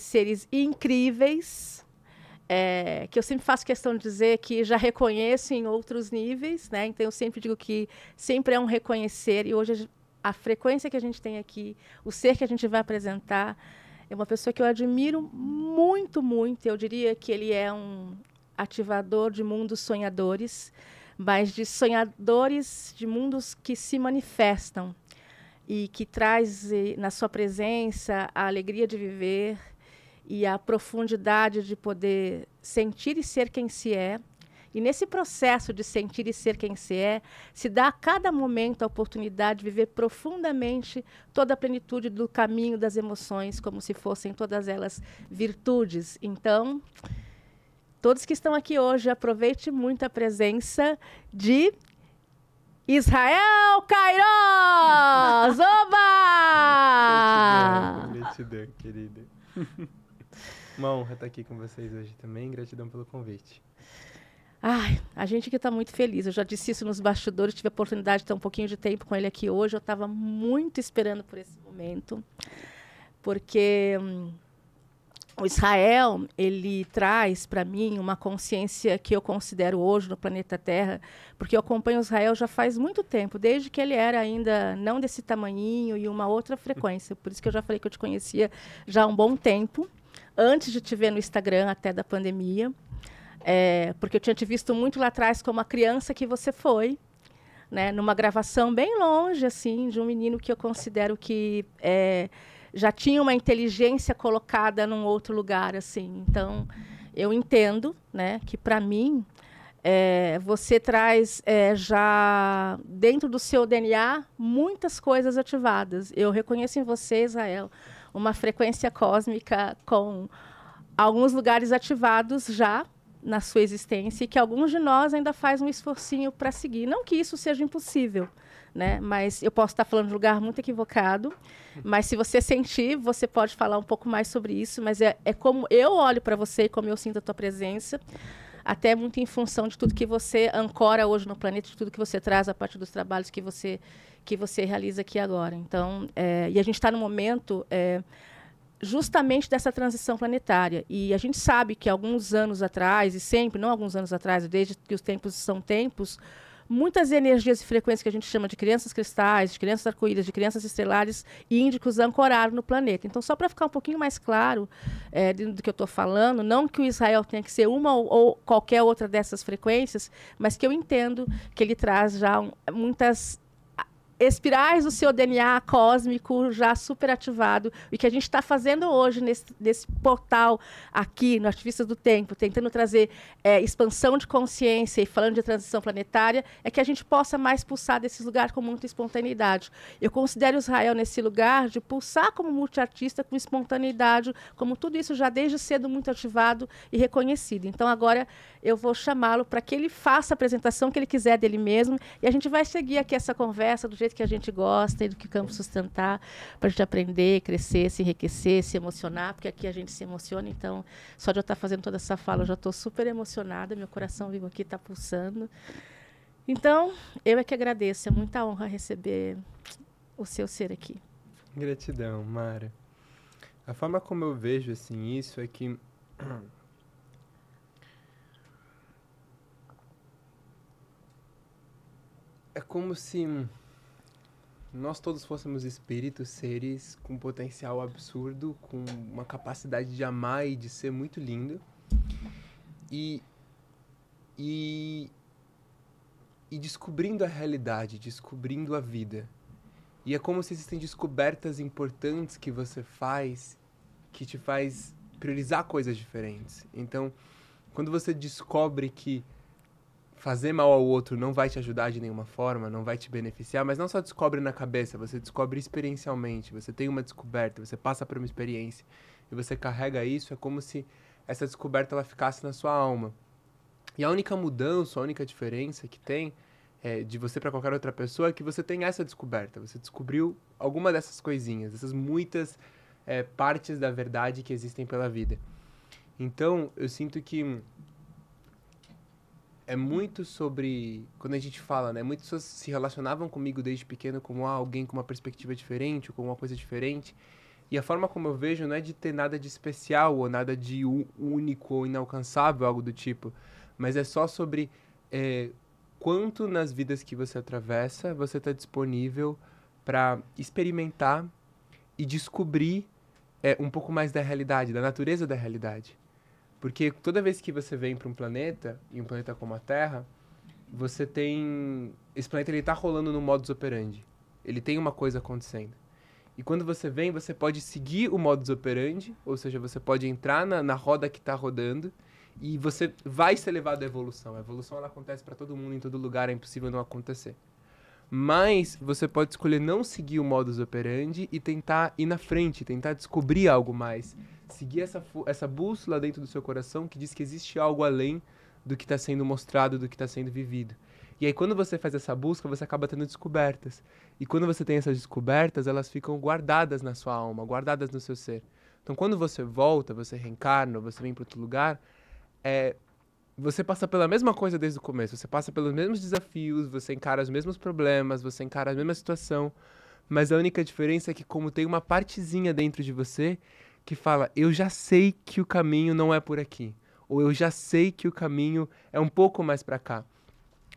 seres incríveis, que eu sempre faço questão de dizer que já reconheço em outros níveis, né? Então, eu sempre digo que sempre é um reconhecer, e hoje a frequência que a gente tem aqui, o ser que a gente vai apresentar, é uma pessoa que eu admiro muito, muito. Eu diria que ele é um ativador de mundos sonhadores, mas de sonhadores de mundos que se manifestam e que traz na sua presença a alegria de viver e a profundidade de poder sentir e ser quem se é. E nesse processo de sentir e ser quem se é, se dá a cada momento a oportunidade de viver profundamente toda a plenitude do caminho das emoções, como se fossem todas elas virtudes. Então, todos que estão aqui hoje, aproveite muito a presença de Israel Queiroz! Oba! Gratidão, querida. Uma honra estar aqui com vocês hoje também. Gratidão pelo convite. Ai, a gente que está muito feliz. Eu já disse isso nos bastidores, tive a oportunidade de ter um pouquinho de tempo com ele aqui hoje. Eu estava muito esperando por esse momento, porque o Israel, ele traz para mim uma consciência que eu considero hoje no planeta Terra, porque eu acompanho o Israel já faz muito tempo, desde que ele era ainda não desse tamanhinho e uma outra frequência. Por isso que eu já falei que eu te conhecia já há um bom tempo, antes de te ver no Instagram, até da pandemia. Porque eu tinha te visto muito lá atrás como a criança que você foi, né, numa gravação bem longe, assim, de um menino que eu considero que já tinha uma inteligência colocada num outro lugar, assim. Então, eu entendo, né, que para mim você traz já dentro do seu DNA muitas coisas ativadas. Eu reconheço em você, Israel, uma frequência cósmica com alguns lugares ativados já na sua existência e que alguns de nós ainda faz um esforcinho para seguir. Não que isso seja impossível, né? Mas eu posso estar falando de um lugar muito equivocado, mas se você sentir, você pode falar um pouco mais sobre isso, mas é como eu olho para você e como eu sinto a tua presença, até muito em função de tudo que você ancora hoje no planeta, de tudo que você traz a partir dos trabalhos que você realiza aqui agora. Então, e a gente está no momento justamente dessa transição planetária. E a gente sabe que alguns anos atrás, e sempre, não alguns anos atrás, desde que os tempos são tempos, muitas energias e frequências que a gente chama de crianças cristais, de crianças arco-íris, de crianças estelares e índicos ancoraram no planeta. Então, só para ficar um pouquinho mais claro do que eu estou falando, não que o Israel tenha que ser uma ou qualquer outra dessas frequências, mas que eu entendo que ele traz já muitas espirais do seu DNA cósmico já superativado. E que a gente está fazendo hoje nesse portal aqui, no Artivistas do Tempo, tentando trazer expansão de consciência e falando de transição planetária, é que a gente possa mais pulsar desse lugar com muita espontaneidade. Eu considero Israel nesse lugar de pulsar como multiartista, com espontaneidade, como tudo isso já desde cedo muito ativado e reconhecido. Então, agora eu vou chamá-lo para que ele faça a apresentação que ele quiser dele mesmo e a gente vai seguir aqui essa conversa do jeito que a gente gosta e do que o campo sustentar, para a gente aprender, crescer, se enriquecer, se emocionar, porque aqui a gente se emociona. Então, só de eu estar fazendo toda essa fala, eu já estou super emocionada, meu coração vivo aqui está pulsando. Então, eu é que agradeço, é muita honra receber o seu ser aqui. Gratidão, Mara. A forma como eu vejo assim, isso é que é como se nós todos fôssemos espíritos, seres com potencial absurdo, com uma capacidade de amar e de ser muito lindo. E descobrindo a realidade, descobrindo a vida. E é como se existem descobertas importantes que você faz, que te faz priorizar coisas diferentes. Então, quando você descobre que fazer mal ao outro não vai te ajudar de nenhuma forma, não vai te beneficiar, mas não só descobre na cabeça, você descobre experiencialmente, você tem uma descoberta, você passa por uma experiência e você carrega isso, é como se essa descoberta ela ficasse na sua alma. E a única mudança, a única diferença que tem de você para qualquer outra pessoa é que você tem essa descoberta, você descobriu alguma dessas coisinhas, essas muitas partes da verdade que existem pela vida. Então, eu sinto que é muito sobre, quando a gente fala, né? Muitas pessoas se relacionavam comigo desde pequeno como alguém com uma perspectiva diferente, ou com uma coisa diferente. E a forma como eu vejo não é de ter nada de especial ou nada de único ou inalcançável, algo do tipo, mas é só sobre quanto nas vidas que você atravessa você está disponível para experimentar e descobrir um pouco mais da realidade, da natureza da realidade. Porque toda vez que você vem para um planeta, e um planeta como a Terra, você tem... Esse planeta ele tá rolando no modus operandi. Ele tem uma coisa acontecendo. E quando você vem, você pode seguir o modus operandi, ou seja, você pode entrar na roda que está rodando e você vai ser levado à evolução. A evolução ela acontece para todo mundo, em todo lugar, é impossível não acontecer. Mas você pode escolher não seguir o modus operandi e tentar ir na frente, tentar descobrir algo mais. Seguir essa bússola dentro do seu coração que diz que existe algo além do que está sendo mostrado, do que está sendo vivido. E aí, quando você faz essa busca, você acaba tendo descobertas. E quando você tem essas descobertas, elas ficam guardadas na sua alma, guardadas no seu ser. Então, quando você volta, você reencarna, você vem para outro lugar, você passa pela mesma coisa desde o começo. Você passa pelos mesmos desafios, você encara os mesmos problemas, você encara a mesma situação. Mas a única diferença é que, como tem uma partezinha dentro de você que fala, eu já sei que o caminho não é por aqui. Ou eu já sei que o caminho é um pouco mais para cá.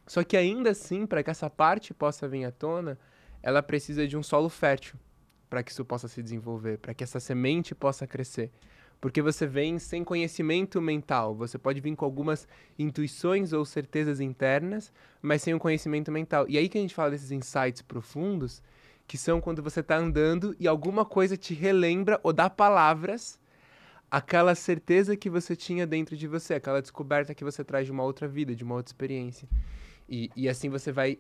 Só que ainda assim, para que essa parte possa vir à tona, ela precisa de um solo fértil para que isso possa se desenvolver, para que essa semente possa crescer. Porque você vem sem conhecimento mental, você pode vir com algumas intuições ou certezas internas, mas sem um conhecimento mental. E aí que a gente fala desses insights profundos, que são quando você está andando e alguma coisa te relembra ou dá palavras aquela certeza que você tinha dentro de você, aquela descoberta que você traz de uma outra vida, de uma outra experiência. E assim você vai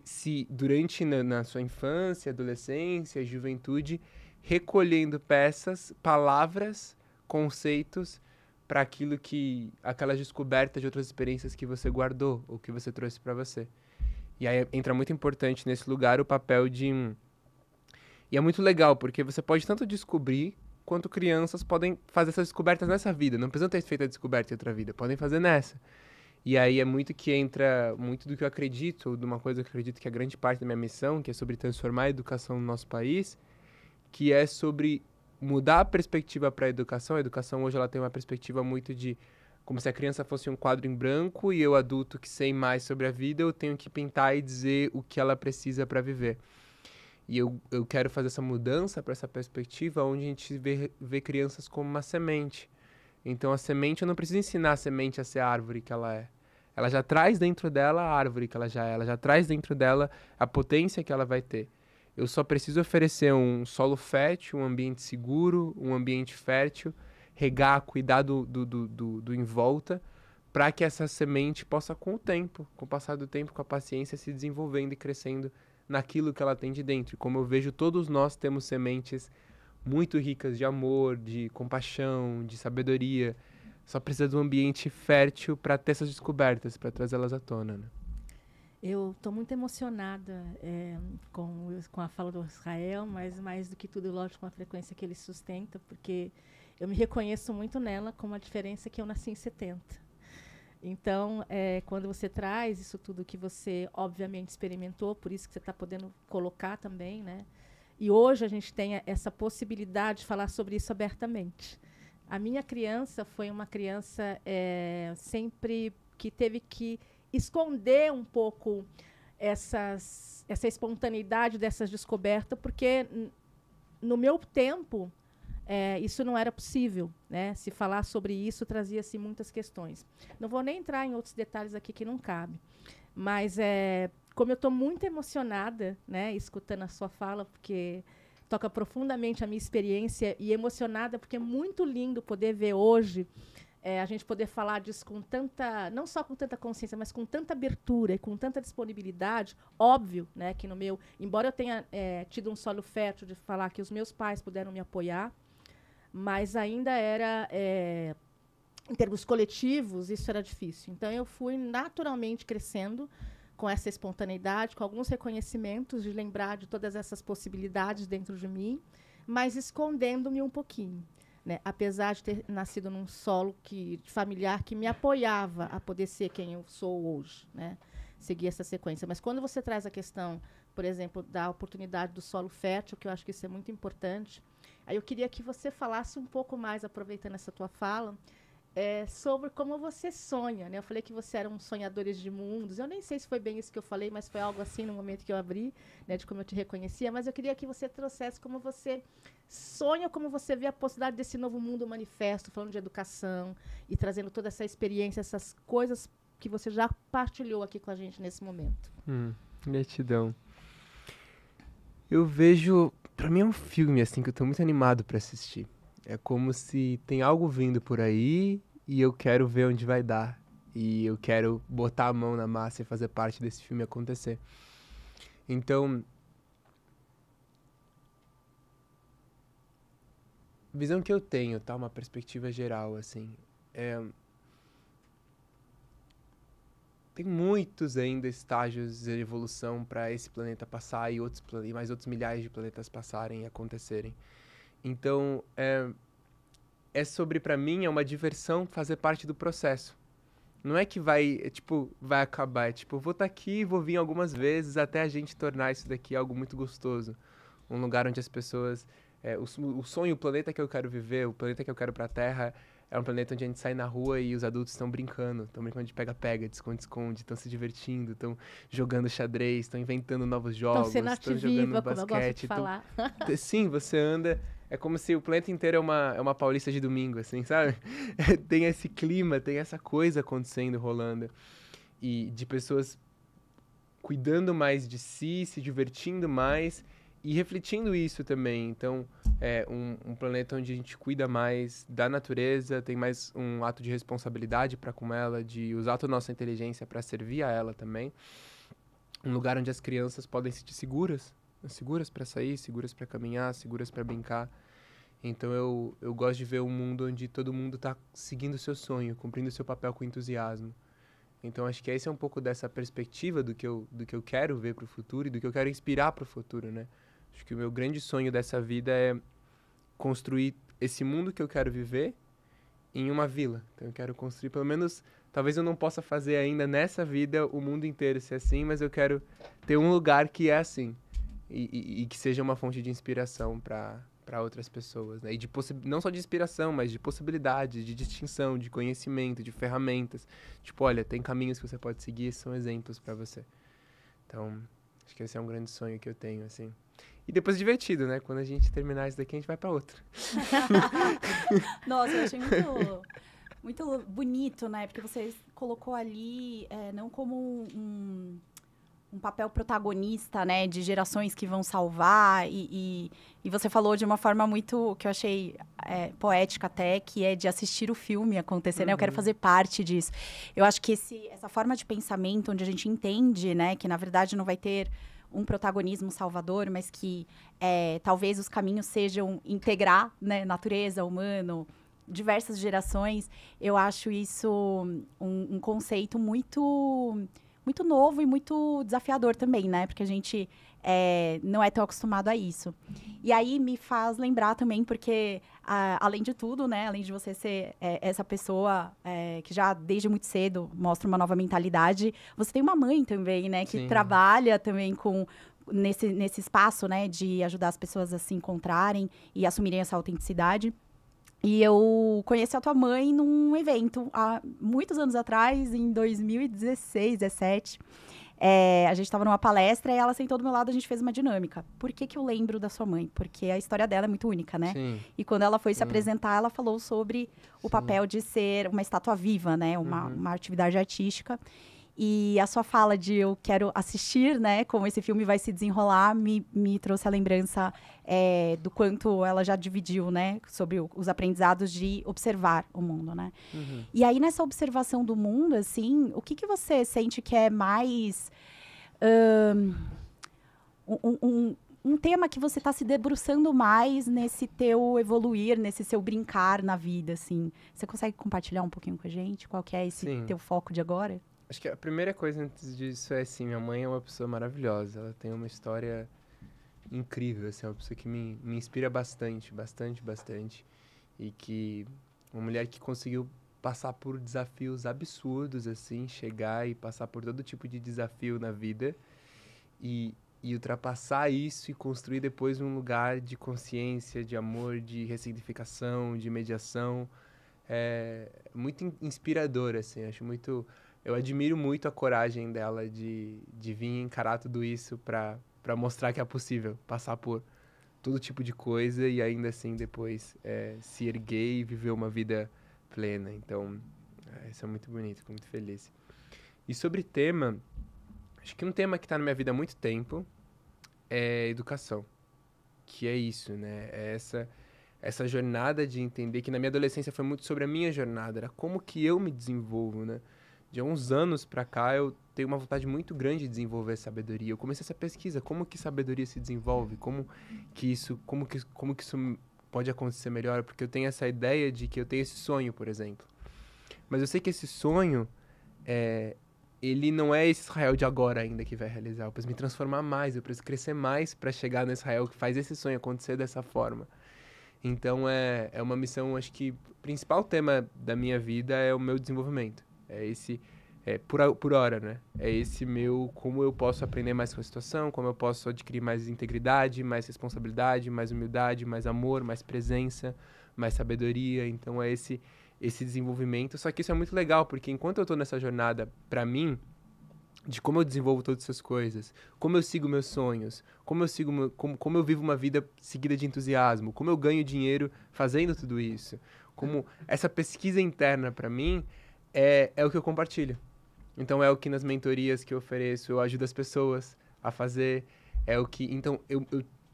durante na sua infância, adolescência, juventude, recolhendo peças, palavras, conceitos para aquelas descobertas de outras experiências que você guardou ou que você trouxe para você. E aí entra muito importante nesse lugar o papel de... E é muito legal, porque você pode tanto descobrir quanto crianças podem fazer essas descobertas nessa vida. Não precisam ter feito a descoberta em outra vida, podem fazer nessa. E aí é muito que entra, muito do que eu acredito, ou de uma coisa que eu acredito que é grande parte da minha missão, que é sobre transformar a educação no nosso país, que é sobre mudar a perspectiva para a educação. A educação hoje ela tem uma perspectiva muito de como se a criança fosse um quadro em branco e eu, adulto, que sei mais sobre a vida, eu tenho que pintar e dizer o que ela precisa para viver. E eu quero fazer essa mudança para essa perspectiva onde a gente vê crianças como uma semente. Então, a semente, eu não preciso ensinar a semente a ser a árvore que ela é. Ela já traz dentro dela a árvore que ela já é. Ela já traz dentro dela a potência que ela vai ter. Eu só preciso oferecer um solo fértil, um ambiente seguro, um ambiente fértil, regar, cuidar do em volta, para que essa semente possa, com o tempo, com o passar do tempo, com a paciência, se desenvolvendo e crescendo naquilo que ela tem de dentro. E como eu vejo, todos nós temos sementes muito ricas de amor, de compaixão, de sabedoria. Só precisa de um ambiente fértil para ter essas descobertas, para trazê-las à tona, né? Eu estou muito emocionada com a fala do Israel, mas mais do que tudo, lógico, com a frequência que ele sustenta, porque eu me reconheço muito nela, com a diferença que eu nasci em 70. Então, quando você traz isso tudo que você, obviamente, experimentou, por isso que você está podendo colocar também, né? E hoje a gente tem essa possibilidade de falar sobre isso abertamente. A minha criança foi uma criança sempre que teve que esconder um pouco essa espontaneidade dessas descobertas, porque no meu tempo isso não era possível, né? Se falar sobre isso trazia-se muitas questões. Não vou nem entrar em outros detalhes aqui que não cabe, mas como eu estou muito emocionada, né, escutando a sua fala, porque toca profundamente a minha experiência, e emocionada porque é muito lindo poder ver hoje, a gente poder falar disso com tanta, não só com tanta consciência, mas com tanta abertura e com tanta disponibilidade. Óbvio, né, que embora eu tenha tido um solo fértil de falar que os meus pais puderam me apoiar, mas ainda era, em termos coletivos, isso era difícil. Então, eu fui naturalmente crescendo com essa espontaneidade, com alguns reconhecimentos, de lembrar de todas essas possibilidades dentro de mim, mas escondendo-me um pouquinho, né? Apesar de ter nascido num solo familiar que me apoiava a poder ser quem eu sou hoje, né? Seguir essa sequência. Mas quando você traz a questão, por exemplo, da oportunidade do solo fértil, que eu acho que isso é muito importante, Aí eu queria que você falasse um pouco mais, aproveitando essa tua fala, sobre como você sonha, né? Eu falei que você era um sonhadores de mundos. Eu nem sei se foi bem isso que eu falei, mas foi algo assim no momento que eu abri, né? De como eu te reconhecia. Mas eu queria que você trouxesse como você sonha, como você vê a possibilidade desse novo mundo manifesto, falando de educação e trazendo toda essa experiência, essas coisas que você já partilhou aqui com a gente nesse momento. Gratidão. Eu vejo... Pra mim é um filme, assim, que eu tô muito animado pra assistir. É como se tem algo vindo por aí e eu quero ver onde vai dar. E eu quero botar a mão na massa e fazer parte desse filme acontecer. Então, visão que eu tenho, tá? Uma perspectiva geral, assim. Tem muitos ainda estágios de evolução para esse planeta passar e mais outros milhares de planetas passarem e acontecerem. Então, sobre, pra mim, é uma diversão fazer parte do processo. Não é que vai acabar. É tipo, eu vou estar aqui, vou vir algumas vezes até a gente tornar isso daqui algo muito gostoso. Um lugar onde as pessoas... o sonho, o planeta que eu quero viver, o planeta que eu quero pra Terra, é um planeta onde a gente sai na rua e os adultos estão brincando de pega-pega, de esconde-esconde, estão se divertindo, estão jogando xadrez, estão inventando novos jogos, estão jogando como eu gosto de falar. Sim, você anda... É como se o planeta inteiro é uma Paulista de domingo, assim, sabe? Tem esse clima, tem essa coisa acontecendo, rolando. E de pessoas cuidando mais de si, se divertindo mais e refletindo isso também. Então, é um planeta onde a gente cuida mais da natureza, tem mais um ato de responsabilidade para com ela, de usar toda a nossa inteligência para servir a ela também. Um lugar onde as crianças podem se sentir seguras para sair, seguras para caminhar, seguras para brincar. Então eu gosto de ver um mundo onde todo mundo está seguindo o seu sonho, cumprindo o seu papel com entusiasmo. Então acho que esse é um pouco dessa perspectiva do que eu quero ver para o futuro e do que eu quero inspirar para o futuro, né? Acho que o meu grande sonho dessa vida é construir esse mundo que eu quero viver em uma vila. Então eu quero construir pelo menos... Talvez eu não possa fazer ainda nessa vida o mundo inteiro ser assim, mas eu quero ter um lugar que é assim. E que seja uma fonte de inspiração para outras pessoas, né? E não só de inspiração, mas de possibilidade, de distinção, de conhecimento, de ferramentas. Tipo, olha, tem caminhos que você pode seguir, são exemplos para você. Então, acho que esse é um grande sonho que eu tenho, assim. E depois divertido, né? Quando a gente terminar isso daqui, a gente vai para outra. Nossa, eu achei muito bonito, né? Porque você colocou ali, não como um papel protagonista, né, de gerações que vão salvar, e você falou de uma forma muito, que eu achei poética até, que é de assistir o filme acontecer, né, eu quero fazer parte disso. Eu acho que essa forma de pensamento, onde a gente entende, né, que na verdade não vai ter um protagonismo salvador, mas que talvez os caminhos sejam integrar, né, natureza, humano, diversas gerações, eu acho isso um conceito muito novo e muito desafiador também, né? Porque a gente não é tão acostumado a isso. E aí me faz lembrar também, porque além de tudo, né? Além de você ser essa pessoa que já desde muito cedo mostra uma nova mentalidade, você tem uma mãe também, né? Que Sim. trabalha também nesse espaço, né? De ajudar as pessoas a se encontrarem e assumirem essa autenticidade. E eu conheci a tua mãe num evento há muitos anos atrás, em 2016, 2017. A gente estava numa palestra e ela sentou do meu lado, a gente fez uma dinâmica. Por que eu lembro da sua mãe? Porque a história dela é muito única, né? Sim. E quando ela foi se apresentar, ela falou sobre o papel de ser uma estátua viva, né? Uma atividade artística. E a sua fala de eu quero assistir, né, como esse filme vai se desenrolar, me trouxe a lembrança do quanto ela já dividiu, né, sobre os aprendizados de observar o mundo, né. E aí, nessa observação do mundo, assim, o que você sente que é mais um tema que você está se debruçando mais nesse teu evoluir, nesse seu brincar na vida, assim? Você consegue compartilhar um pouquinho com a gente? Qual que é esse teu foco de agora? Acho que a primeira coisa antes disso é, assim, minha mãe é uma pessoa maravilhosa. Ela tem uma história incrível, assim, é uma pessoa que me inspira bastante. E que uma mulher que conseguiu passar por desafios absurdos, assim, chegar e passar por todo tipo de desafio na vida. E e ultrapassar isso e construir depois um lugar de consciência, de amor, de ressignificação, de mediação. É muito inspirador, assim, acho muito... Eu admiro muito a coragem dela de vir encarar tudo isso para mostrar que é possível passar por todo tipo de coisa e ainda assim depois se erguer e viver uma vida plena. Então, isso é muito bonito, fico muito feliz. E sobre tema, acho que um tema que está na minha vida há muito tempo é educação, que é isso, né? É essa jornada de entender que na minha adolescência foi muito sobre a minha jornada, era como que eu me desenvolvo, né? De uns anos pra cá eu tenho uma vontade muito grande de desenvolver sabedoria. Eu comecei essa pesquisa, como que sabedoria se desenvolve, como que isso pode acontecer melhor, porque eu tenho essa ideia de que eu tenho esse sonho, por exemplo. Mas eu sei que esse sonho ele não é esse Israel de agora ainda que vai realizar. Eu preciso me transformar mais, eu preciso crescer mais para chegar no Israel que faz esse sonho acontecer dessa forma. Então é uma missão, acho que o principal tema da minha vida é o meu desenvolvimento. É esse, por hora, né? É esse como eu posso aprender mais com a situação, como eu posso adquirir mais integridade, mais responsabilidade, mais humildade, mais amor, mais presença, mais sabedoria. Então é esse desenvolvimento. Só que isso é muito legal, porque enquanto eu tô nessa jornada, pra mim, de como eu desenvolvo todas essas coisas, como eu sigo meus sonhos, como eu vivo uma vida seguida de entusiasmo, como eu ganho dinheiro fazendo tudo isso, como essa pesquisa interna pra mim é o que eu compartilho. Então é o que nas mentorias que eu ofereço eu ajudo as pessoas a fazer, então eu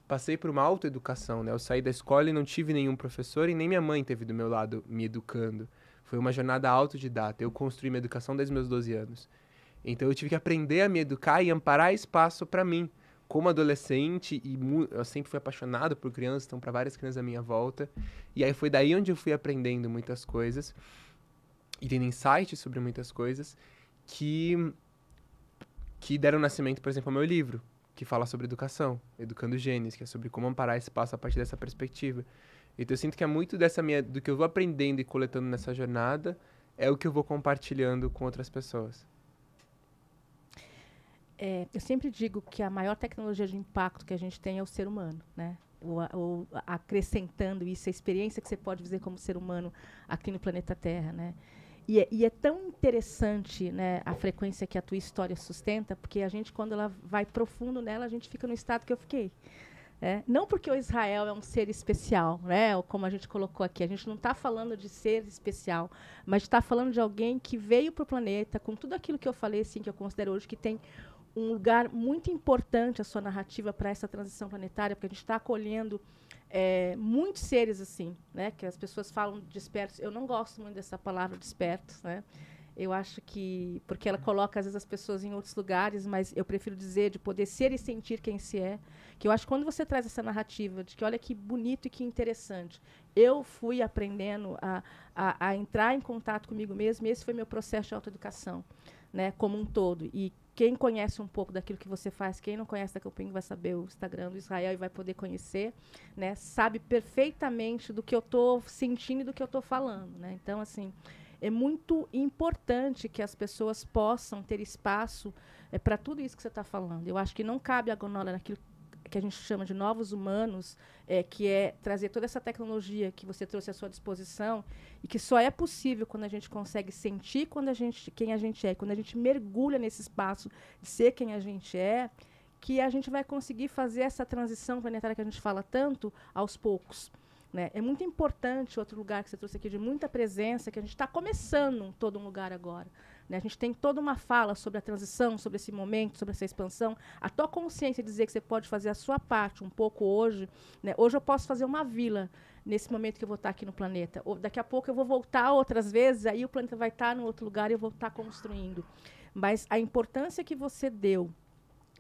passei por uma autoeducação, né? Eu saí da escola e não tive nenhum professor e nem minha mãe teve do meu lado me educando. Foi uma jornada autodidata. Eu construí minha educação desde meus 12 anos. Então eu tive que aprender a me educar e amparar espaço para mim. Como adolescente, eu sempre fui apaixonado por crianças, então para várias crianças à minha volta. E aí foi daí onde eu fui aprendendo muitas coisas e tendo insights sobre muitas coisas que deram nascimento, por exemplo, ao meu livro, que fala sobre educação, Educando Gênios, que é sobre como amparar espaço a partir dessa perspectiva. Então eu sinto que é muito do que eu vou aprendendo e coletando nessa jornada é o que eu vou compartilhando com outras pessoas. Eu sempre digo que a maior tecnologia de impacto que a gente tem é o ser humano, né? Acrescentando isso, a experiência que você pode fazer como ser humano aqui no planeta Terra, né? E é tão interessante, né, a frequência que a tua história sustenta, porque a gente, quando ela vai profundo nela, a gente fica no estado que eu fiquei. Não porque o Israel é um ser especial, né, ou como a gente colocou aqui, a gente não está falando de ser especial, mas está falando de alguém que veio para o planeta com tudo aquilo que eu falei, assim, que eu considero hoje que tem um lugar muito importante a sua narrativa para essa transição planetária, porque a gente está acolhendo muitos seres assim, né, que as pessoas falam despertos. Eu não gosto muito dessa palavra despertos, né? Eu acho que porque ela coloca às vezes as pessoas em outros lugares, mas eu prefiro dizer de poder ser e sentir quem se é. Que eu acho que quando você traz essa narrativa de que olha que bonito e que interessante, eu fui aprendendo a entrar em contato comigo mesmo. E esse foi meu processo de autoeducação, né, como um todo. E quem conhece um pouco daquilo que você faz, quem não conhece daqui a pouquinho vai saber o Instagram do Israel e vai poder conhecer, né? Sabe perfeitamente do que eu estou sentindo e do que eu estou falando, né? Então, assim, é muito importante que as pessoas possam ter espaço para tudo isso que você está falando. Eu acho que não cabe a Gonora naquilo que a gente chama de novos humanos, que é trazer toda essa tecnologia que você trouxe à sua disposição e que só é possível quando a gente consegue sentir quem a gente é, quando a gente mergulha nesse espaço de ser quem a gente é, que a gente vai conseguir fazer essa transição planetária que a gente fala tanto aos poucos. Né? É muito importante outro lugar que você trouxe aqui, de muita presença, que a gente está começando todo um lugar agora. Né? A gente tem toda uma fala sobre a transição, sobre esse momento, sobre essa expansão. A tua consciência de dizer que você pode fazer a sua parte um pouco hoje. Né? Hoje eu posso fazer uma vila nesse momento que eu vou estar aqui no planeta. Ou daqui a pouco eu vou voltar outras vezes, aí o planeta vai estar em outro lugar e eu vou estar construindo. Mas a importância que você deu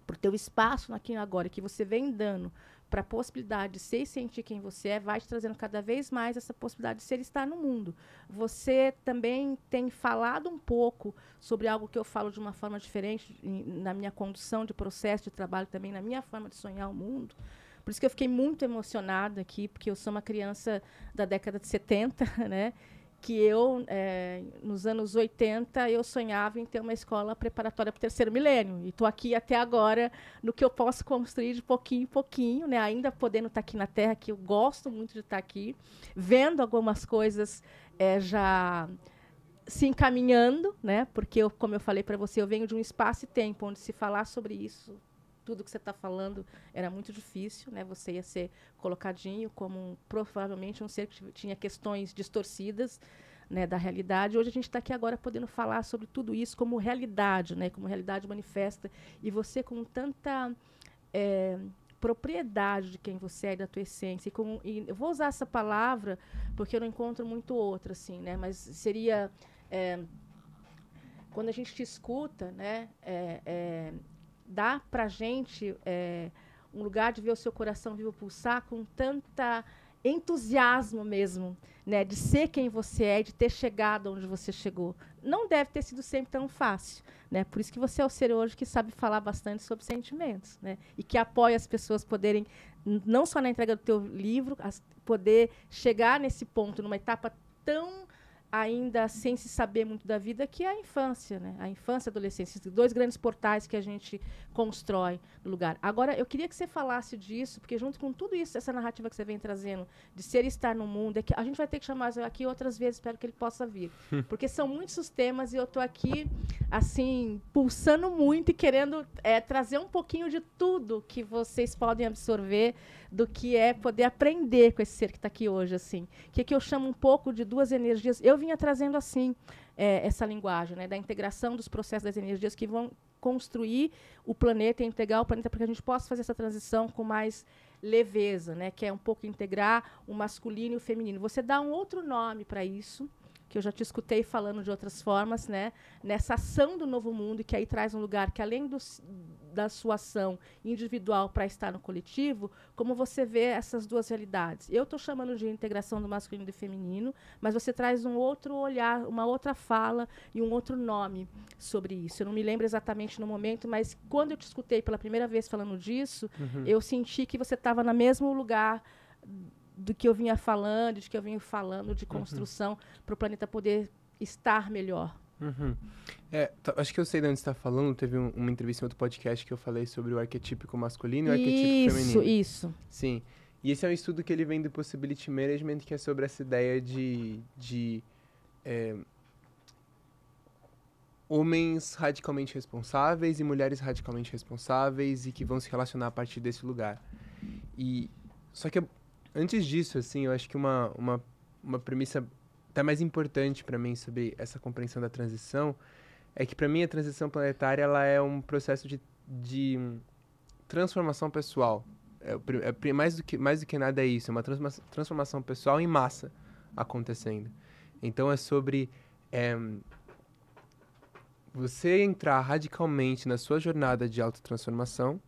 para o teu espaço aqui agora, que você vem dando para a possibilidade de ser e sentir quem você é, vai te trazendo cada vez mais essa possibilidade de ser e estar no mundo. Você também tem falado um pouco sobre algo que eu falo de uma forma diferente na minha condução de processo de trabalho, também na minha forma de sonhar o mundo. Por isso que eu fiquei muito emocionada aqui, porque eu sou uma criança da década de 70, né? que eu, nos anos 80, eu sonhava em ter uma escola preparatória para o terceiro milênio. E estou aqui até agora no que eu posso construir de pouquinho em pouquinho, né? Ainda podendo estar aqui na Terra, que eu gosto muito de estar aqui, vendo algumas coisas já se encaminhando, né? Porque, como eu falei para você, eu venho de um espaço e tempo onde se falar sobre isso, tudo que você está falando, era muito difícil, né? Você ia ser colocadinho como provavelmente um ser que tinha questões distorcidas, né, da realidade. Hoje a gente está aqui agora podendo falar sobre tudo isso como realidade, né? Como realidade manifesta. E você com tanta propriedade de quem você é e da tua essência. E eu vou usar essa palavra porque eu não encontro muito outra, assim, né? Mas seria quando a gente te escuta, né? Dá para a gente um lugar de ver o seu coração vivo pulsar com tanta entusiasmo mesmo, né, de ser quem você é, de ter chegado onde você chegou. Não deve ter sido sempre tão fácil, né? Por isso que você é o ser hoje que sabe falar bastante sobre sentimentos, né? E que apoia as pessoas poderem, não só na entrega do teu livro, poder chegar nesse ponto, numa etapa tão ainda sem se saber muito da vida, que é a infância, né? A infância e a adolescência, dois grandes portais que a gente constrói no lugar. Agora, eu queria que você falasse disso, porque junto com tudo isso, essa narrativa que você vem trazendo, de ser e estar no mundo, é que a gente vai ter que chamar aqui outras vezes, espero que ele possa vir. Porque são muitos os temas e eu estou aqui, assim, pulsando muito e querendo trazer um pouquinho de tudo que vocês podem absorver do que é poder aprender com esse ser que está aqui hoje, assim. Que eu chamo um pouco de duas energias. Eu vinha trazendo, assim, essa linguagem, né, da integração dos processos das energias que vão construir o planeta e integrar o planeta para que a gente possa fazer essa transição com mais leveza, né, que é um pouco integrar o masculino e o feminino. Você dá um outro nome para isso, que eu já te escutei falando de outras formas, né, nessa ação do novo mundo, que aí traz um lugar que, além da sua ação individual para estar no coletivo, como você vê essas duas realidades. Eu estou chamando de integração do masculino e do feminino, mas você traz um outro olhar, uma outra fala e um outro nome sobre isso. Eu não me lembro exatamente no momento, mas quando eu te escutei pela primeira vez falando disso, eu senti que você estava no mesmo lugar do que eu vinha falando, de que eu vinha falando de construção para o planeta poder estar melhor. Acho que eu sei de onde você está falando. Teve uma entrevista em outro podcast que eu falei sobre o arquetípico masculino e o arquetípico feminino. Isso. Sim. E esse é um estudo que ele vem do Possibility Management, que é sobre essa ideia de homens radicalmente responsáveis e mulheres radicalmente responsáveis e que vão se relacionar a partir desse lugar. Só que antes disso, assim, eu acho que uma premissa até mais importante para mim sobre essa compreensão da transição é que, para mim, a transição planetária ela é um processo de transformação pessoal. Mais do que nada é isso, é uma transformação pessoal em massa acontecendo. Então, é sobre você entrar radicalmente na sua jornada de autotransformação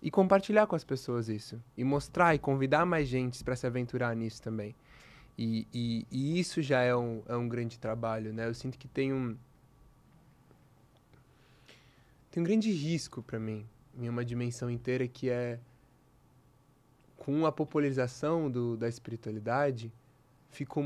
e compartilhar com as pessoas isso. E mostrar e convidar mais gente para se aventurar nisso também. E isso já é um grande trabalho, né? Eu sinto que tem um grande risco para mim, em uma dimensão inteira, que é, com a popularização da espiritualidade, ficou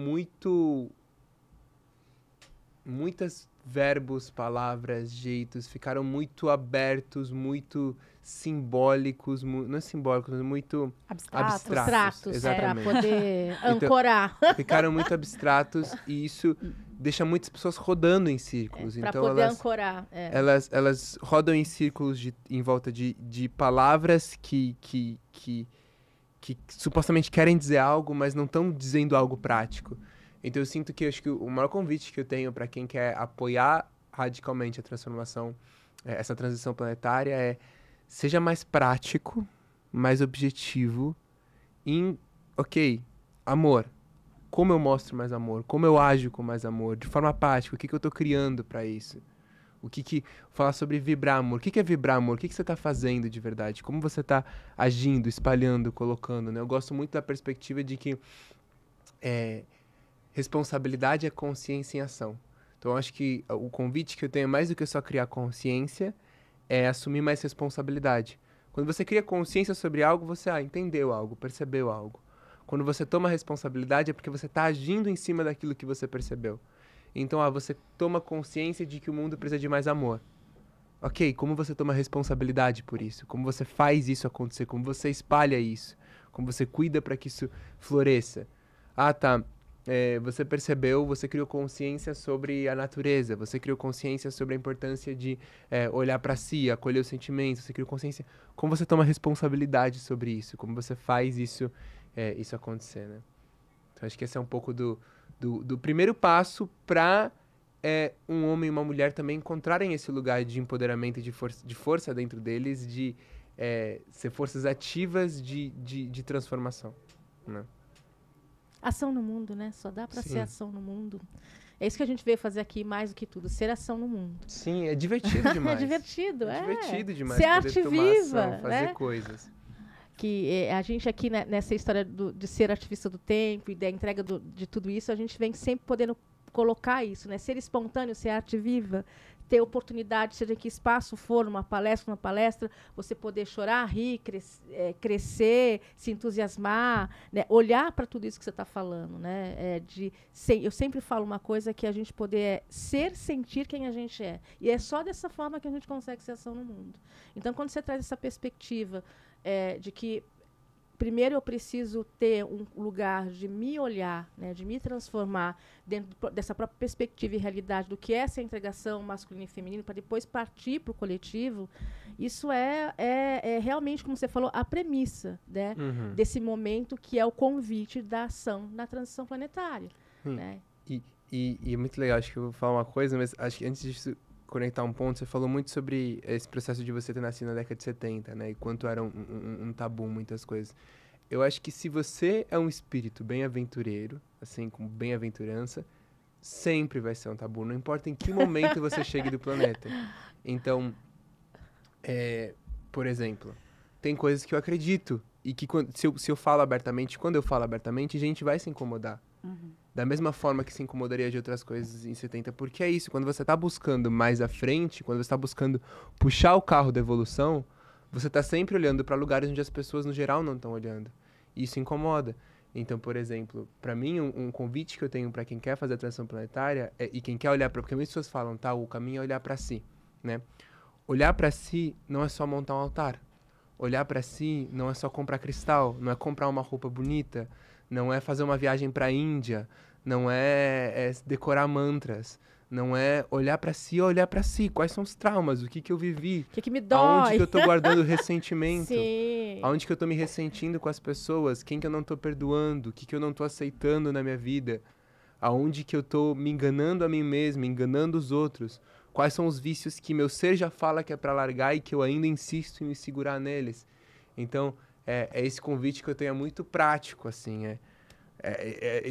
muitas verbos, palavras, jeitos, ficaram muito abertos, muito simbólicos, não é simbólicos, mas muito abstratos. Para poder ancorar. Então, ficaram muito abstratos e isso deixa muitas pessoas rodando em círculos. Para então, poder ancorar. Elas rodam em círculos em volta de palavras que supostamente querem dizer algo, mas não estão dizendo algo prático. Então eu sinto que acho que o maior convite que eu tenho para quem quer apoiar radicalmente a transformação, essa transição planetária, seja mais prático, mais objetivo em, amor. Como eu mostro mais amor? Como eu ajo com mais amor? De forma prática, o que eu estou criando para isso? Falar sobre vibrar amor. O que é vibrar amor? O que você está fazendo de verdade? Como você está agindo, espalhando, colocando, né? Eu gosto muito da perspectiva de que responsabilidade é consciência em ação. Então, eu acho que o convite que eu tenho, mais do que só criar consciência, é assumir mais responsabilidade. Quando você cria consciência sobre algo, você entendeu algo, percebeu algo. Quando você toma responsabilidade é porque você está agindo em cima daquilo que você percebeu. Então, você toma consciência de que o mundo precisa de mais amor. Ok, como você toma responsabilidade por isso? Como você faz isso acontecer? Como você espalha isso? Como você cuida para que isso floresça? Tá. Você percebeu, você criou consciência sobre a natureza, você criou consciência sobre a importância de olhar para si, acolher os sentimentos, você criou consciência. Como você toma responsabilidade sobre isso? Como você faz isso acontecer, né? Então, acho que esse é um pouco do primeiro passo para um homem e uma mulher também encontrarem esse lugar de empoderamento e de força dentro deles, de ser forças ativas de transformação, né? Ação no mundo, né? Só dá para Sim. ser ação no mundo. É isso que a gente veio fazer aqui, mais do que tudo, ser ação no mundo. Sim, é divertido demais. É divertido, É divertido demais ser poder arte tomar viva, ação, fazer né? coisas. Que a gente aqui, né, nessa história de ser ativista do tempo e da entrega de tudo isso, a gente vem sempre podendo colocar isso, né? Ser espontâneo, ser arte viva, ter oportunidade, seja em que espaço for, numa palestra, você poder chorar, rir, crescer, se entusiasmar, né? Olhar para tudo isso que você está falando, né? Eu sempre falo uma coisa, que a gente poder sentir quem a gente é. E é só dessa forma que a gente consegue ser ação no mundo. Então, quando você traz essa perspectiva de que primeiro eu preciso ter um lugar de me olhar, né, de me transformar dentro dessa própria perspectiva e realidade do que é essa integração masculina e feminina, para depois partir para o coletivo, isso é realmente, como você falou, a premissa, né, desse momento, que é o convite da ação na transição planetária. Né? E é muito legal, acho que eu vou falar uma coisa, mas acho que antes disso conectar um ponto, você falou muito sobre esse processo de você ter nascido na década de 70, né? E quanto era um tabu, muitas coisas. Eu acho que se você é um espírito bem-aventureiro, assim, com bem-aventurança, sempre vai ser um tabu, não importa em que momento você chegue do planeta. Então, por exemplo, tem coisas que eu acredito e que se eu falo abertamente, quando eu falo abertamente, a gente vai se incomodar. Da mesma forma que se incomodaria de outras coisas em 70, porque é isso, quando você está buscando mais à frente, quando você está buscando puxar o carro da evolução, você está sempre olhando para lugares onde as pessoas, no geral, não estão olhando. E isso incomoda. Então, por exemplo, para mim, um convite que eu tenho para quem quer fazer a transição planetária, e quem quer olhar para... Porque muitas pessoas falam, o caminho é olhar para si, né? Olhar para si não é só montar um altar. Olhar para si não é só comprar cristal, não é comprar uma roupa bonita, não é fazer uma viagem para a Índia, não é decorar mantras, não é olhar para si ou olhar para si. Quais são os traumas? O que eu vivi? O que me dói? Aonde que eu tô guardando ressentimento? Sim. Aonde que eu tô me ressentindo com as pessoas? Quem que eu não tô perdoando? O que eu não tô aceitando na minha vida? Aonde que eu tô me enganando a mim mesmo, enganando os outros? Quais são os vícios que meu ser já fala que é para largar e que eu ainda insisto em me segurar neles? Então, é esse convite que eu tenho, é muito prático, assim,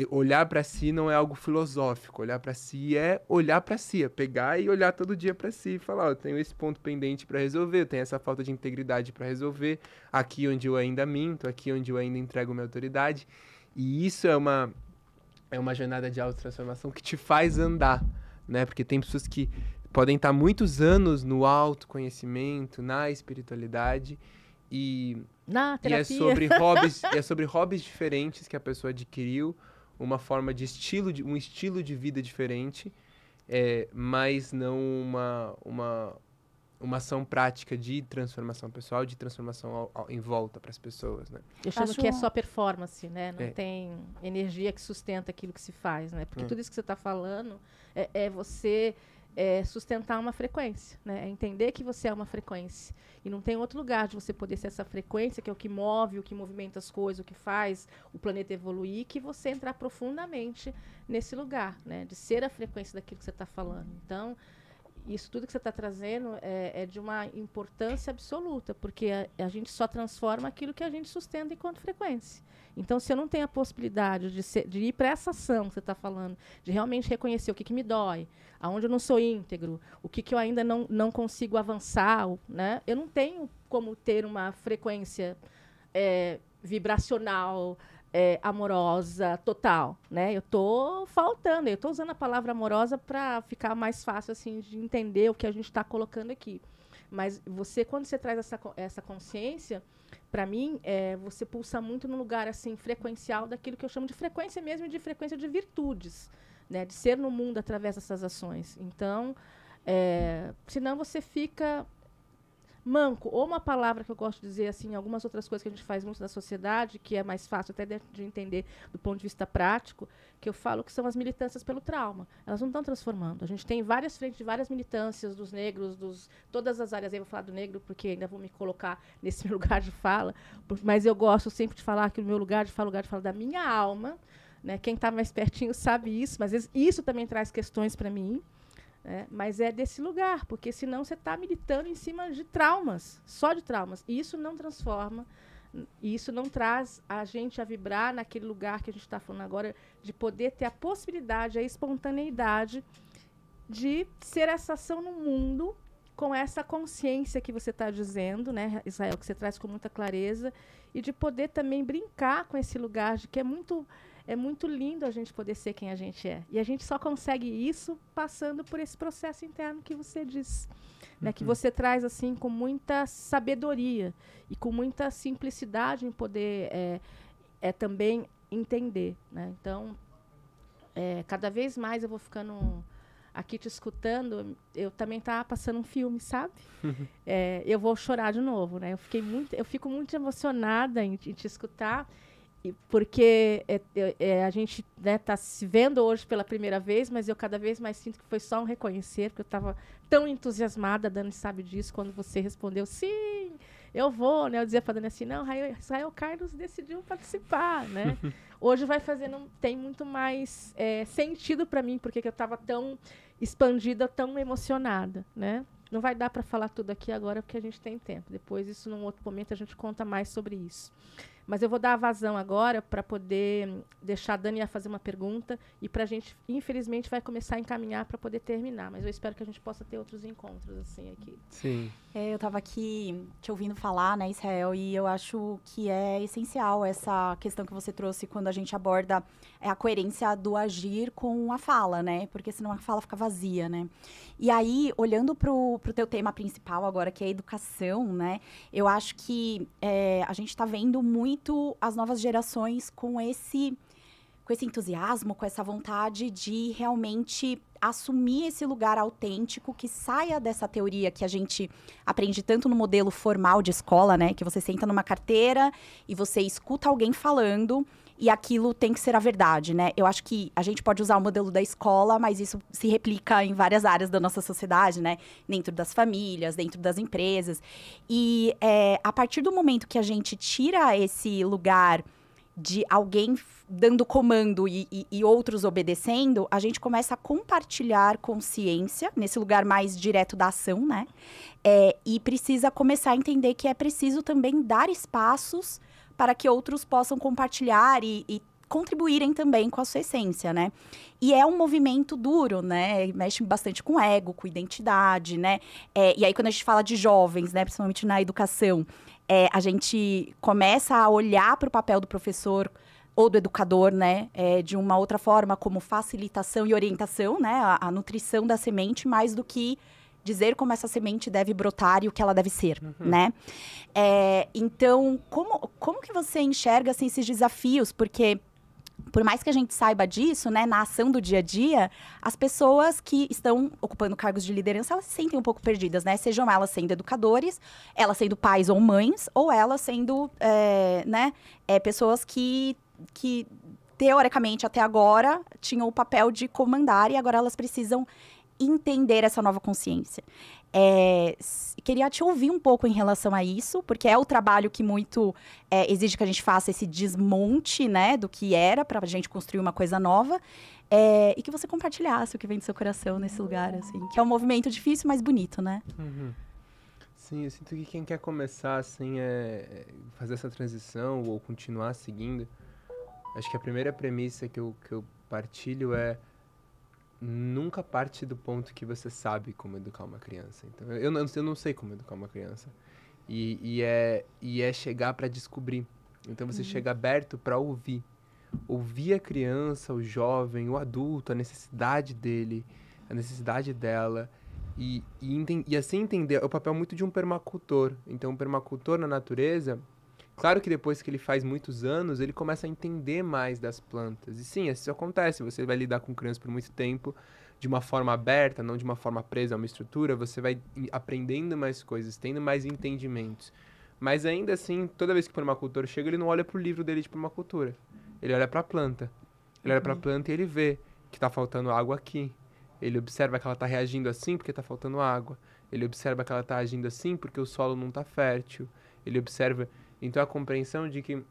olhar para si não é algo filosófico. Olhar para si é olhar para si, é pegar e olhar todo dia para si e falar, eu tenho esse ponto pendente para resolver, eu tenho essa falta de integridade para resolver, aqui onde eu ainda minto, aqui onde eu ainda entrego minha autoridade. E isso é uma jornada de autotransformação que te faz andar, né? Porque tem pessoas que podem estar muitos anos no autoconhecimento, na espiritualidade, e é sobre hobbies diferentes que a pessoa adquiriu, uma forma de um estilo de vida diferente, mas não uma ação prática de transformação pessoal, de transformação em volta para as pessoas, né? Eu chamo que é só performance, né? Não tem energia que sustenta aquilo que se faz, né? Porque tudo isso que você está falando é você sustentar uma frequência, né? É entender que você é uma frequência. E não tem outro lugar de você poder ser essa frequência, que é o que move, o que movimenta as coisas, o que faz o planeta evoluir, que você entrar profundamente nesse lugar, né? De ser a frequência daquilo que você está falando. Então, isso tudo que você está trazendo é de uma importância absoluta, porque a gente só transforma aquilo que a gente sustenta enquanto frequência. Então, se eu não tenho a possibilidade de ir para essa ação que você está falando, de realmente reconhecer o que me dói, aonde eu não sou íntegro, o que eu ainda não consigo avançar, né? Eu não tenho como ter uma frequência vibracional, amorosa, total, né? Eu estou faltando, eu estou usando a palavra amorosa para ficar mais fácil assim, de entender o que a gente está colocando aqui. Mas quando você traz essa consciência, para mim, você pulsa muito no lugar assim frequencial daquilo que eu chamo de frequência mesmo, de frequência de virtudes, né? De ser no mundo através dessas ações. Então, senão você fica manco. Ou uma palavra que eu gosto de dizer, assim, algumas outras coisas que a gente faz muito na sociedade, que é mais fácil até de entender do ponto de vista prático, que eu falo que são as militâncias pelo trauma. Elas não estão transformando. A gente tem várias frentes de várias militâncias dos negros, todas as áreas. Aí eu vou falar do negro, porque ainda vou me colocar nesse meu lugar de fala, mas eu gosto sempre de falar que o meu lugar de fala da minha alma, né? Quem está mais pertinho sabe isso, mas às vezes isso também traz questões para mim. Mas é desse lugar, porque senão você está militando em cima de traumas, só de traumas. E isso não transforma, e isso não traz a gente a vibrar naquele lugar que a gente está falando agora, de poder ter a possibilidade, a espontaneidade de ser essa ação no mundo com essa consciência que você está dizendo, né, Israel, que você traz com muita clareza, e de poder também brincar com esse lugar de que é muito lindo a gente poder ser quem a gente é. E a gente só consegue isso passando por esse processo interno que você diz, né? Que você traz assim com muita sabedoria e com muita simplicidade em poder também entender, né? Então, cada vez mais eu vou ficando aqui te escutando, eu também estava passando um filme, sabe? Eu vou chorar de novo, né? Eu fico muito emocionada em te escutar, porque a gente está se vendo hoje pela primeira vez, mas eu cada vez mais sinto que foi só um reconhecer, porque eu estava tão entusiasmada, a Dani sabe disso, quando você respondeu, sim, eu vou, né? Eu dizia para a Dani assim, não, Israel Carlos decidiu participar, né? Hoje tem muito mais sentido para mim, porque eu estava tão expandida, tão emocionada, né? Não vai dar para falar tudo aqui agora, porque a gente tem tempo. Depois, isso num outro momento, a gente conta mais sobre isso. Mas eu vou dar a vazão agora para poder deixar a Dani fazer uma pergunta e para a gente, infelizmente, vai começar a encaminhar para poder terminar. Mas eu espero que a gente possa ter outros encontros assim aqui. Sim. Eu estava aqui te ouvindo falar, né, Israel, e eu acho que é essencial essa questão que você trouxe quando a gente aborda a coerência do agir com a fala, né? Porque senão a fala fica vazia, né? E aí, olhando pro teu tema principal agora, que é a educação, né? Eu acho que a gente está vendo muito as novas gerações com esse entusiasmo, com essa vontade de realmente assumir esse lugar autêntico, que saia dessa teoria que a gente aprende tanto no modelo formal de escola, né? Que você senta numa carteira e você escuta alguém falando e aquilo tem que ser a verdade, né? Eu acho que a gente pode usar o modelo da escola, mas isso se replica em várias áreas da nossa sociedade, né? Dentro das famílias, dentro das empresas. E a partir do momento que a gente tira esse lugar de alguém dando comando e outros obedecendo, a gente começa a compartilhar consciência nesse lugar mais direto da ação, né? E precisa começar a entender que é preciso também dar espaços para que outros possam compartilhar e contribuírem também com a sua essência, né? E é um movimento duro, né? Mexe bastante com ego, com identidade, né? E aí, quando a gente fala de jovens, né? Principalmente na educação, a gente começa a olhar para o papel do professor ou do educador, né? De uma outra forma, como facilitação e orientação, né? A nutrição da semente, mais do que dizer como essa semente deve brotar e o que ela deve ser, né? Então, como que você enxerga assim, esses desafios? Porque, por mais que a gente saiba disso, né, na ação do dia a dia, as pessoas que estão ocupando cargos de liderança, elas se sentem um pouco perdidas, né? Sejam elas sendo educadores, elas sendo pais ou mães, ou elas sendo, pessoas que, teoricamente, até agora, tinham o papel de comandar e agora elas precisam entender essa nova consciência. Queria te ouvir um pouco em relação a isso, porque é o trabalho que muito exige que a gente faça esse desmonte, né, do que era, para a gente construir uma coisa nova, e que você compartilhasse o que vem do seu coração nesse lugar, assim, que é um movimento difícil, mas bonito, né? Sim, eu sinto que quem quer começar, assim, fazer essa transição ou continuar seguindo, acho que a primeira premissa que eu partilho nunca parte do ponto que você sabe como educar uma criança. Então, eu não sei como educar uma criança. E é chegar para descobrir. Então, você chega aberto para ouvir. Ouvir a criança, o jovem, o adulto, a necessidade dele, a necessidade dela. E assim entender. É o papel muito de um permacultor. Então, um permacultor na natureza, Claro que depois que ele faz muitos anos, ele começa a entender mais das plantas. E sim, isso acontece. Você vai lidar com crianças por muito tempo, de uma forma aberta, não de uma forma presa a uma estrutura. Você vai aprendendo mais coisas, tendo mais entendimentos. Mas ainda assim, toda vez que o permacultor chega, ele não olha pro livro dele de permacultura. Ele olha pra planta. Ele olha pra planta e ele vê que tá faltando água aqui. Ele observa que ela tá reagindo assim porque tá faltando água. Ele observa que ela tá agindo assim porque o solo não tá fértil. Ele observa... Então, a compreensão de que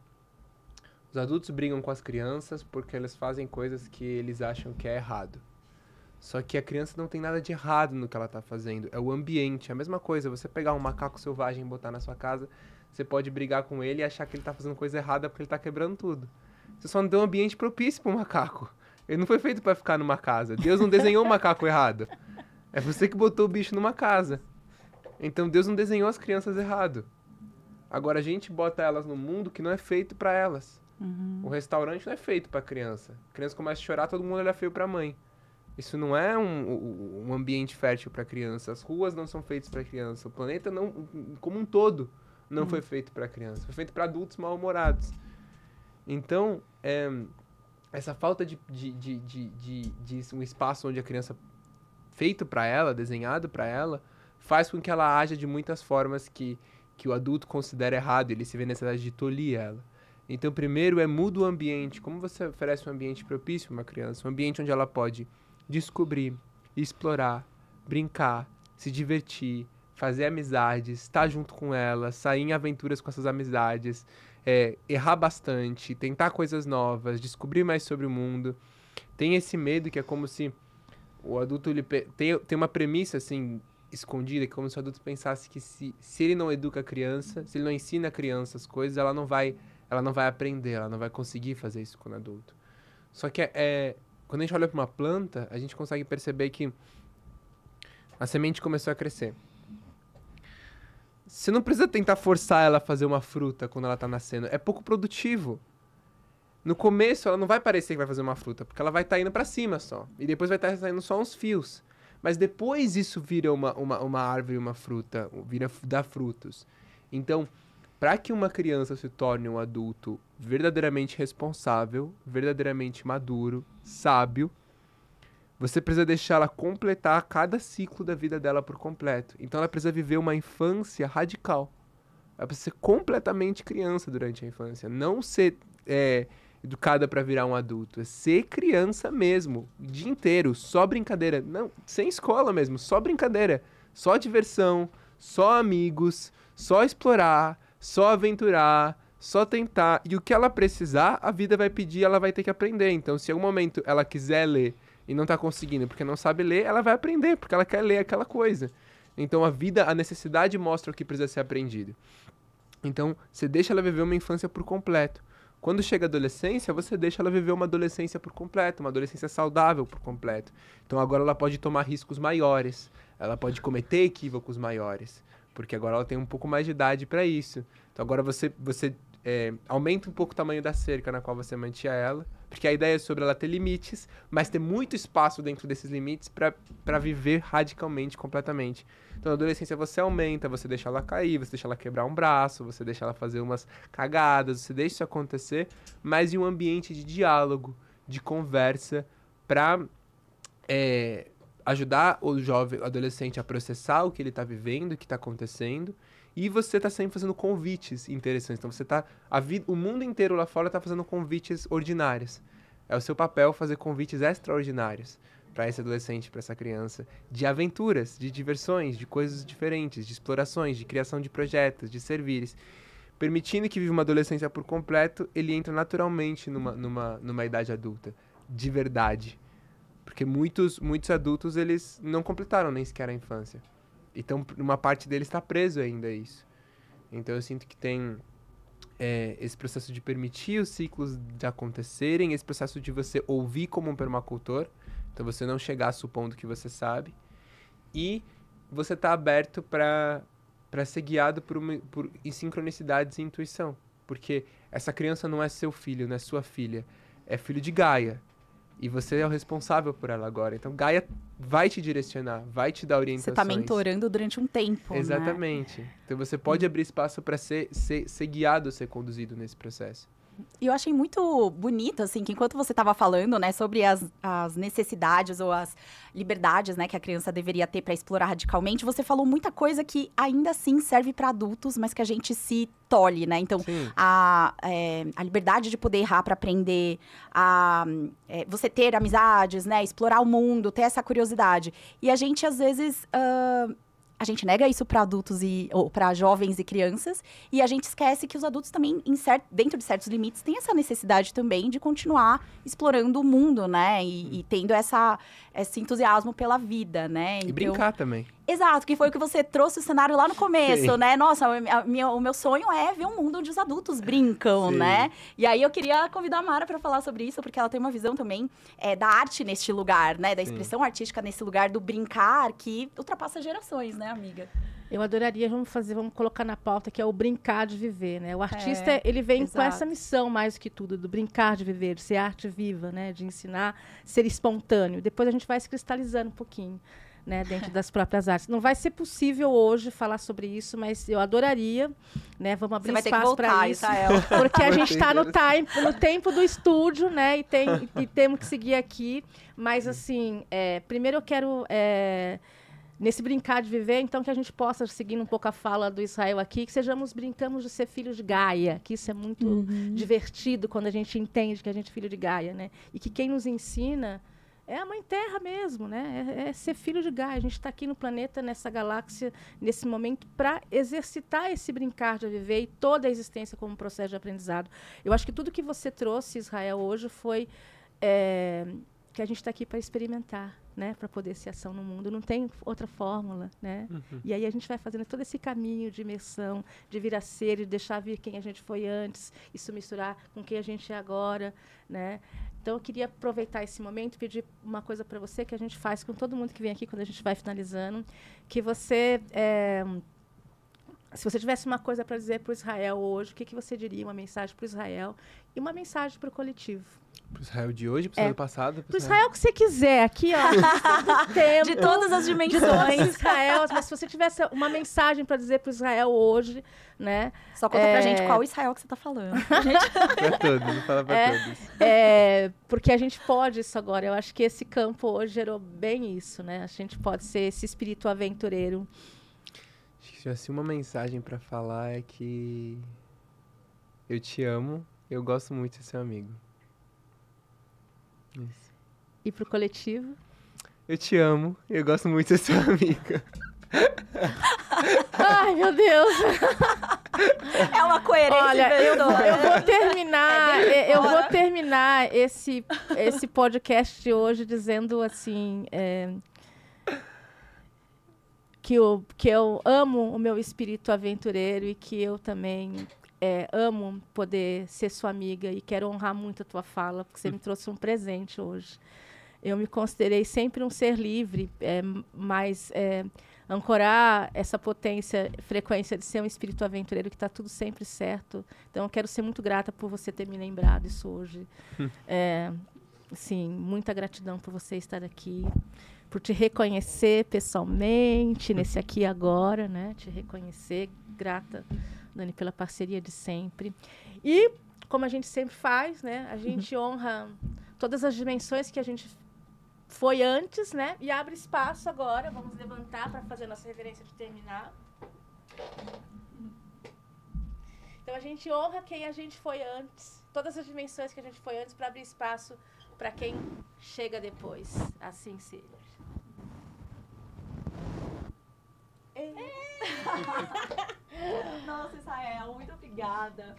os adultos brigam com as crianças porque elas fazem coisas que eles acham que é errado. Só que a criança não tem nada de errado no que ela tá fazendo. É o ambiente. É a mesma coisa. Você pegar um macaco selvagem e botar na sua casa, você pode brigar com ele e achar que ele tá fazendo coisa errada porque ele tá quebrando tudo. Você só não deu um ambiente propício para um macaco. Ele não foi feito para ficar numa casa. Deus não desenhou o macaco errado. É você que botou o bicho numa casa. Então Deus não desenhou as crianças errado. Agora a gente bota elas no mundo que não é feito para elas. O restaurante não é feito para criança. A criança começa a chorar, todo mundo olha feio para a mãe. Isso não é um ambiente fértil para criança. As ruas não são feitas para criança. O planeta não, como um todo, não foi feito para criança. Foi feito para adultos mal-humorados. Então, essa falta de um espaço onde a criança, feito para ela, desenhado para ela, faz com que ela haja de muitas formas que o adulto considera errado, ele se vê necessidade de tolir ela. Então, primeiro muda o ambiente. Como você oferece um ambiente propício para uma criança? Um ambiente onde ela pode descobrir, explorar, brincar, se divertir, fazer amizades, estar junto com ela, sair em aventuras com essas amizades, errar bastante, tentar coisas novas, descobrir mais sobre o mundo. Tem esse medo que é como se o adulto tem uma premissa assim escondida, que é como se o adulto pensasse que se ele não educa a criança, se ele não ensina a criança as coisas, ela não vai aprender, ela não vai conseguir fazer isso quando adulto. Só que quando a gente olha para uma planta, a gente consegue perceber que a semente começou a crescer. Você não precisa tentar forçar ela a fazer uma fruta quando ela está nascendo. É pouco produtivo. No começo, ela não vai parecer que vai fazer uma fruta, porque ela vai estar indo para cima só. E depois vai estar saindo só uns fios. Mas depois isso vira uma árvore, uma fruta, dá frutos. Então, para que uma criança se torne um adulto verdadeiramente responsável, verdadeiramente maduro, sábio, você precisa deixá-la completar cada ciclo da vida dela por completo. Então ela precisa viver uma infância radical. Ela precisa ser completamente criança durante a infância. Não ser educada para virar um adulto. É ser criança mesmo. O dia inteiro. Só brincadeira. Não, sem escola mesmo. Só brincadeira. Só diversão. Só amigos. Só explorar. Só aventurar. Só tentar. E o que ela precisar, a vida vai pedir, ela vai ter que aprender. Então, se em algum momento ela quiser ler e não tá conseguindo porque não sabe ler, ela vai aprender, porque ela quer ler aquela coisa. Então, a necessidade mostra o que precisa ser aprendido. Então, você deixa ela viver uma infância por completo. Quando chega a adolescência, você deixa ela viver uma adolescência por completo, uma adolescência saudável por completo. Então, agora ela pode tomar riscos maiores, ela pode cometer equívocos maiores, porque agora ela tem um pouco mais de idade para isso. Então, agora você aumenta um pouco o tamanho da cerca na qual você mantinha ela, porque a ideia é sobre ela ter limites, mas ter muito espaço dentro desses limites para viver radicalmente, completamente. Então, na adolescência você aumenta, você deixa ela cair, você deixa ela quebrar um braço, você deixa ela fazer umas cagadas, você deixa isso acontecer, mas em um ambiente de diálogo, de conversa, para ajudar o jovem, o adolescente a processar o que ele está vivendo, o que está acontecendo. E você está sempre fazendo convites interessantes. Então, o mundo inteiro lá fora está fazendo convites ordinários. É o seu papel fazer convites extraordinários para esse adolescente, para essa criança, de aventuras, de diversões, de coisas diferentes, de explorações, de criação de projetos, de servires. Permitindo que viva uma adolescência por completo, ele entra naturalmente numa idade adulta, de verdade. Porque muitos adultos, eles não completaram nem sequer a infância. Então, uma parte deles está preso ainda a isso. Então, eu sinto que tem esse processo de permitir os ciclos de acontecerem, esse processo de você ouvir como um permacultor, então você não chegar supondo que você sabe, e você tá aberto para ser guiado por sincronicidades e intuição. Porque essa criança não é seu filho, não é sua filha, é filho de Gaia. E você é o responsável por ela agora. Então, Gaia vai te direcionar, vai te dar orientações. Você tá mentorando durante um tempo, né? Exatamente. Então, você pode abrir espaço para ser guiado, ser conduzido nesse processo. E eu achei muito bonito, assim, que enquanto você estava falando, né, sobre as necessidades ou as liberdades, né, que a criança deveria ter para explorar radicalmente, você falou muita coisa que ainda assim serve para adultos, mas que a gente se tolhe, né? Então, a liberdade de poder errar para aprender, você ter amizades, né, explorar o mundo, ter essa curiosidade. E a gente, às vezes... a gente nega isso para adultos ou para jovens e crianças, e a gente esquece que os adultos também, dentro de certos limites, têm essa necessidade também de continuar explorando o mundo, né? E tendo esse entusiasmo pela vida, né? E brincar também. Exato, que foi o que você trouxe o cenário lá no começo, né? Nossa, o meu sonho é ver um mundo onde os adultos brincam, né? E aí eu queria convidar a Mara para falar sobre isso, porque ela tem uma visão também da arte neste lugar, né? Da expressão artística nesse lugar do brincar, que ultrapassa gerações, né, amiga? Eu adoraria, vamos colocar na pauta, que é o brincar de viver, né? O artista, ele vem com essa missão, mais do que tudo, do brincar de viver, de ser arte viva, né? De ensinar, ser espontâneo. Depois a gente vai se cristalizando um pouquinho, né? Dentro das próprias artes. Não vai ser possível hoje falar sobre isso, mas eu adoraria, né? Vamos abrir espaço para isso. Porque a gente está no tempo do estúdio, né? E temos que seguir aqui. Mas, assim, primeiro eu quero... nesse brincar de viver, então, que a gente possa, seguindo um pouco a fala do Israel aqui, que brincamos de ser filhos de Gaia, que isso é muito divertido quando a gente entende que a gente é filho de Gaia, né? E que quem nos ensina é a Mãe Terra mesmo, né? É ser filho de Gaia. A gente está aqui no planeta, nessa galáxia, nesse momento, para exercitar esse brincar de viver e toda a existência como um processo de aprendizado. Eu acho que tudo que você trouxe, Israel, hoje foi que a gente está aqui para experimentar, né, para poder ser ação no mundo. Não tem outra fórmula, né? E aí a gente vai fazendo todo esse caminho de imersão, de vir a ser, de deixar vir quem a gente foi antes, isso misturar com quem a gente é agora, né? Então, eu queria aproveitar esse momento e pedir uma coisa para você, que a gente faz com todo mundo que vem aqui, quando a gente vai finalizando, que você... se você tivesse uma coisa para dizer para o Israel hoje, o que você diria? Uma mensagem para o Israel e uma mensagem para o coletivo. Para o Israel de hoje, para o Israel do passado? Para o Israel que você quiser, aqui, ó. Tempo, de todas as dimensões. De todos os Israel, mas se você tivesse uma mensagem para dizer para o Israel hoje, né? Só conta pra gente qual Israel que você está falando. Para todos, vou falar para todos. Porque a gente pode isso agora. Eu acho que esse campo hoje gerou bem isso, né? A gente pode ser esse espírito aventureiro. Acho que se tivesse uma mensagem para falar é que eu te amo, eu gosto muito de ser seu amigo. Isso. E pro coletivo? Eu te amo, eu gosto muito de ser sua amiga. Ai, meu Deus! É uma coerência. Olha, eu vou terminar esse podcast de hoje dizendo assim... que eu amo o meu espírito aventureiro e que eu também amo poder ser sua amiga e quero honrar muito a tua fala, porque você me trouxe um presente hoje. Eu me considerei sempre um ser livre, mas ancorar essa frequência de ser um espírito aventureiro, que está tudo sempre certo. Então, eu quero ser muito grata por você ter me lembrado isso hoje. Sim, muita gratidão por você estar aqui, por te reconhecer pessoalmente, nesse aqui e agora, né? Te reconhecer. Grata, Dani, pela parceria de sempre. E, como a gente sempre faz, né? A gente honra todas as dimensões que a gente foi antes, né? E abre espaço agora. Vamos levantar para fazer a nossa reverência de terminar. Então, a gente honra quem a gente foi antes. Todas as dimensões que a gente foi antes, para abrir espaço para quem chega depois. Assim seja. Nossa, Israel, muito obrigada.